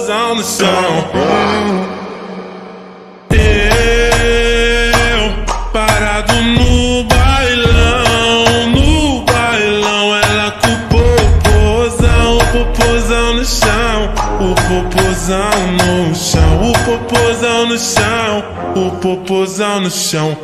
popozão no chão. Parado no bailão, ela com o popozão no chão, o popozão no chão, o popozão no chão, o popozão no chão.